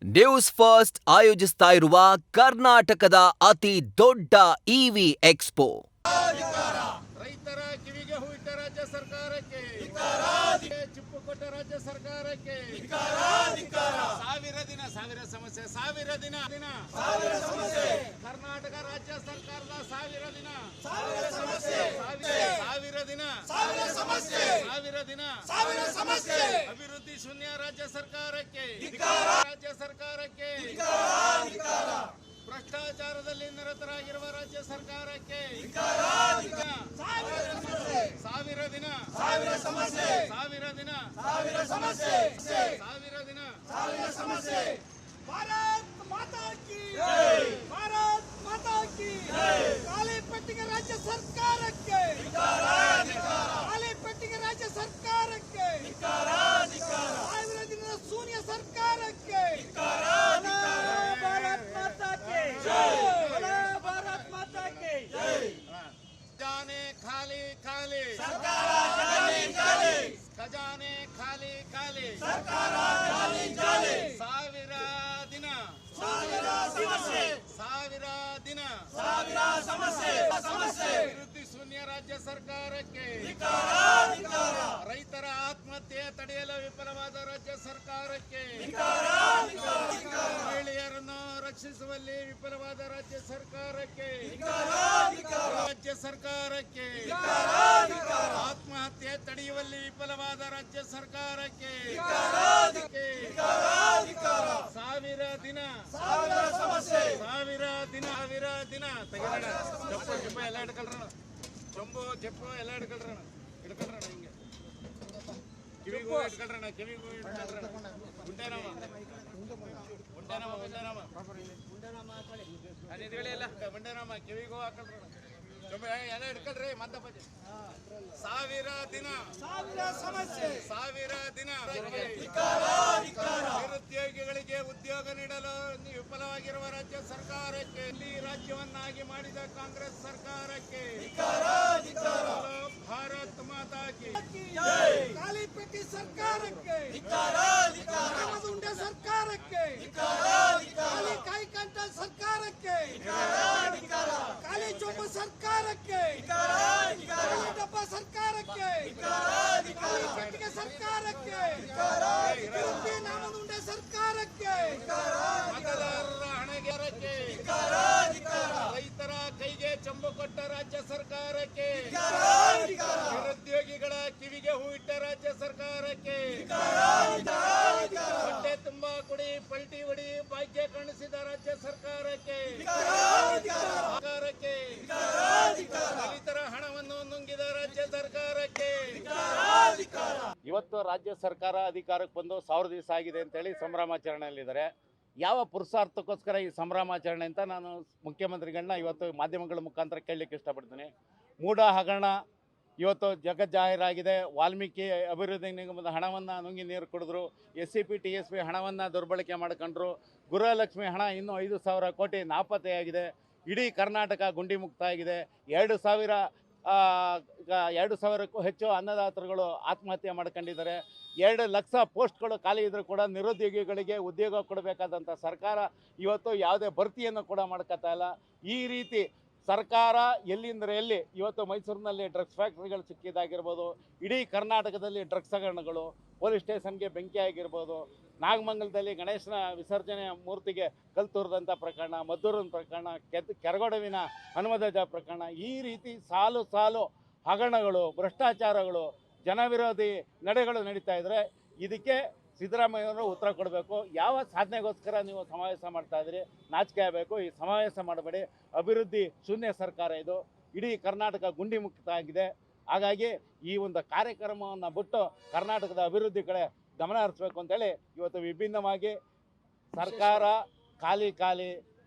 News first ಆಯೋಜಿಸ್ತಾ ಇರುವ ಕರ್ನಾಟಕದ ಅತಿ ದೊಡ್ಡ ಇವಿ ಎಕ್ಸ್ಪೋ. ರೈತರ ಕಿವಿಗೆ ಹೂವಿಟ್ಟ ರಾಜ್ಯ ಸರ್ಕಾರಕ್ಕೆ, ಚಿಪ್ಪು ಕೊಟ್ಟ ರಾಜ್ಯ ಸರ್ಕಾರಕ್ಕೆ ಸಾವಿರ ಸಮಸ್ಯೆ ಕರ್ನಾಟಕ ರಾಜ್ಯ ಸರ್ಕಾರದ ಸಾವಿರ ಸಮಸ್ಯೆ ಅಭಿವೃದ್ಧಿ ಶೂನ್ಯ ರಾಜ್ಯ ಸರ್ಕಾರಕ್ಕೆ ಭ್ರಷ್ಟಾಚಾರದಲ್ಲಿ ನಿರತರಾಗಿರುವ ರಾಜ್ಯ ಸರ್ಕಾರಕ್ಕೆ ಸಾವಿರ ಸಮಸ್ಯೆ. ಭಾರತ್ ಮಾತಾ ಕಿ ಖಾಲಿ ಪೆಟ್ಟಿಗೆ ರಾಜ್ಯ ಸರ್ಕಾರಕ್ಕೆ, ಸಾವಿರ ದಿನದ ಶೂನ್ಯ ಸರ್ಕಾರಕ್ಕೆ ಭಾರತ್ ಮಾತಾ ಕಿ ಖಜಾನೆ ಖಾಲಿ ಖಜಾನೆ ಖಾಲಿ ಸಾವಿರ ದಿನ ಅಭಿವೃದ್ಧಿ ಶೂನ್ಯ ರಾಜ್ಯ ಸರ್ಕಾರಕ್ಕೆ, ರೈತರ ಆತ್ಮಹತ್ಯೆ ತಡೆಯಲು ವಿಫಲವಾದ ರಾಜ್ಯ ಸರ್ಕಾರಕ್ಕೆ, ಮಹಿಳೆಯರನ್ನು ರಕ್ಷಿಸುವಲ್ಲಿ ವಿಫಲವಾದ ರಾಜ್ಯ ಸರ್ಕಾರಕ್ಕೆ, ಆತ್ಮಹತ್ಯೆ ತಡೆಯುವಲ್ಲಿ ವಿಫಲವಾದ ರಾಜ್ಯ ಸರ್ಕಾರಕ್ಕೆ ಸಾವಿರ ದಿನ ತೆಗೆದ ಜಂಬು ಎಲ್ಲ ಹಿಡ್ಕೊಳ್ರಣ, ಜಪ್ಪು ಎಲ್ಲ ಹಿಡ್ಕೊಳ್ರಣ ಹಿಂಗೆ ಕಿವಿಗೂ ಇಟ್ಕೊಳ್ರಣ, ಗುಂಡೆನಾಮ ಕಿವಿಗೂ ಹಾಕೊಳ್ರಣ, ಎಲ್ಲ ಹಿಡ್ಕೊಳ್ರಿ ಮದ್ದಪ್ಪ. ಸಾವಿರ ದಿನ ನಿರುದ್ಯೋಗಿಗಳಿಗೆ ಉದ್ಯೋಗ ನೀಡಲು ವಿಫಲವಾಗಿರುವ ರಾಜ್ಯ ಸರ್ಕಾರಕ್ಕೆ, ಇಲ್ಲಿ ರಾಜ್ಯವನ್ನಾಗಿ ಮಾಡಿದ ಕಾಂಗ್ರೆಸ್ ಸರ್ಕಾರಕ್ಕೆ ಭಾರತ್ ಮಾತಾ ಕಿ ಖಾಲಿ ಪೆಟ್ಟಿ ಸರ್ಕಾರಕ್ಕೆ, ಉಂಡೆ ಸರ್ಕಾರಕ್ಕೆ, ಖಾಲಿ ಕಾಯಿಕಂಠ ಸರ್ಕಾರಕ್ಕೆ, ಖಾಲಿ ಚೊಂಬು ಸರ್ಕಾರಕ್ಕೆ, ಡಬ್ಬ ಸರ್ಕಾರಕ್ಕೆ, ಪೆಟ್ಟಿಗೆ ಸರ್ಕಾರಕ್ಕೆ, ನಾಮದುಂಡೆ ಸರ್ಕಾರಕ್ಕೆ, ಮತದಾರರ ಹಣೆಗೆರಕ್ಕೆ, ರೈತರ ಕೈಗೆ ಚಂಬು ಕೊಟ್ಟ ರಾಜ್ಯ ಸರ್ಕಾರಕ್ಕೆ, ನಿರುದ್ಯೋಗಿಗಳ ಕಿವಿಗೆ ಹೂವಿಟ್ಟ ರಾಜ್ಯ ಸರ್ಕಾರಕ್ಕೆ, ಹೊಟ್ಟೆ ತುಂಬಾ ಕುಡಿ ಪಲ್ಟಿ ಹೊಡಿ ಭಾಗ್ಯ ಕಾಣಿಸಿದ ರಾಜ್ಯ ಸರ್ಕಾರಕ್ಕೆ, ದಲಿತರ ಹಣವನ್ನು ನುಂಗಿದ ರಾಜ್ಯ ಸರ್ಕಾರಕ್ಕೆ. ಇವತ್ತು ರಾಜ್ಯ ಸರ್ಕಾರ ಅಧಿಕಾರಕ್ಕೆ ಬಂದು 1000 ದಿವಸ ಆಗಿದೆ ಅಂತೇಳಿ ಸಂಭ್ರಮಾಚರಣೆಯಲ್ಲಿದ್ದಾರೆ. ಯಾವ ಪುರುಷಾರ್ಥಕ್ಕೋಸ್ಕರ ಈ ಸಂಭ್ರಮಾಚರಣೆ ಅಂತ ನಾನು ಮುಖ್ಯಮಂತ್ರಿಗಳನ್ನ ಇವತ್ತು ಮಾಧ್ಯಮಗಳ ಮುಖಾಂತರ ಕೇಳಲಿಕ್ಕೆ ಇಷ್ಟಪಡ್ತೀನಿ. ಮೂಡ ಹಗರಣ ಇವತ್ತು ಜಗಜ್ಜಾಹೀರಾಗಿದೆ. ವಾಲ್ಮೀಕಿ ಅಭಿವೃದ್ಧಿ ನಿಗಮದ ಹಣವನ್ನು ನುಂಗಿ ನೀರು ಕುಡಿದ್ರು, SCP TSP ಹಣವನ್ನು ದುರ್ಬಳಕೆ ಮಾಡ್ಕೊಂಡ್ರು, ಗೃಹಲಕ್ಷ್ಮಿ ಹಣ ಇನ್ನೂ 5,000 ಕೋಟಿ ನಾಪತ್ತೆಯಾಗಿದೆ. ಇಡೀ ಕರ್ನಾಟಕ ಗುಂಡಿ ಮುಕ್ತ ಆಗಿದೆ. 2,000ಕ್ಕೂ ಹೆಚ್ಚು ಅನ್ನದಾತರುಗಳು ಆತ್ಮಹತ್ಯೆ ಮಾಡ್ಕೊಂಡಿದ್ದಾರೆ. 2 ಲಕ್ಷ ಪೋಸ್ಟ್ಗಳು ಖಾಲಿ ಇದ್ರೂ ಕೂಡ ನಿರುದ್ಯೋಗಿಗಳಿಗೆ ಉದ್ಯೋಗ ಕೊಡಬೇಕಾದಂಥ ಸರ್ಕಾರ ಇವತ್ತು ಯಾವುದೇ ಭರ್ತಿಯನ್ನು ಕೂಡ ಮಾಡ್ಕೊತಾ ಇಲ್ಲ. ಈ ರೀತಿ ಸರ್ಕಾರ ಎಲ್ಲಿಂದರೆ ಎಲ್ಲಿ ಇವತ್ತು ಮೈಸೂರಿನಲ್ಲಿ ಡ್ರಗ್ಸ್ ಫ್ಯಾಕ್ಟ್ರಿಗಳು ಸಿಕ್ಕಿದ್ದಾಗಿರ್ಬೋದು, ಇಡೀ ಕರ್ನಾಟಕದಲ್ಲಿ ಡ್ರಗ್ಸ್ ಹಗರಣಗಳು, ಪೊಲೀಸ್ ಸ್ಟೇಷನ್ಗೆ ಬೆಂಕಿ ಆಗಿರ್ಬೋದು, ನಾಗಮಂಗಲದಲ್ಲಿ ಗಣೇಶನ ವಿಸರ್ಜನೆ ಮೂರ್ತಿಗೆ ಕಲ್ಲು ತೂರಿದಂಥ ಪ್ರಕರಣ, ಮದ್ದೂರಿನ ಪ್ರಕರಣ, ಕೆರಗೋಡವಿನ ಹನುಮಧ್ವಜ ಪ್ರಕರಣ, ಈ ರೀತಿ ಸಾಲು ಹಗರಣಗಳು, ಭ್ರಷ್ಟಾಚಾರಗಳು, ಜನವಿರೋಧಿ ನಡೆಗಳು ನಡೀತಾ ಇದ್ದರೆ ಇದಕ್ಕೆ ಸಿದ್ದರಾಮಯ್ಯವರು ಉತ್ತರ ಕೊಡಬೇಕು. ಯಾವ ಸಾಧನೆಗೋಸ್ಕರ ನೀವು ಸಮಾವೇಶ ಮಾಡ್ತಾ ಇದ್ದೀರಿ? ನಾಚಿಕೆ ಆಗಬೇಕು. ಈ ಸಮಾವೇಶ ಮಾಡಬೇಡಿ. ಅಭಿವೃದ್ಧಿ ಶೂನ್ಯ ಸರ್ಕಾರ ಇದು. ಇಡೀ ಕರ್ನಾಟಕ ಗುಂಡಿ ಮುಕ್ತ ಆಗಿದೆ. ಹಾಗಾಗಿ ಈ ಒಂದು ಕಾರ್ಯಕ್ರಮವನ್ನು ಬಿಟ್ಟು ಕರ್ನಾಟಕದ ಅಭಿವೃದ್ಧಿ ಕಡೆ ಗಮನ ಹರಿಸಬೇಕು ಅಂತೇಳಿ ಇವತ್ತು ವಿಭಿನ್ನವಾಗಿ ಸರ್ಕಾರ ಖಾಲಿ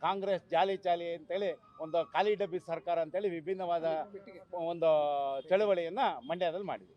ಕಾಂಗ್ರೆಸ್ ಜಾಲಿ ಚಾಲಿ ಅಂತೇಳಿ ಒಂದು ಖಾಲಿ ಡಬ್ಬಿ ಸರ್ಕಾರ ಅಂತೇಳಿ ವಿಭಿನ್ನವಾದ ಒಂದು ಚಳವಳಿಯನ್ನು ಮಂಡ್ಯದಲ್ಲಿ ಮಾಡಿದ್ವಿ.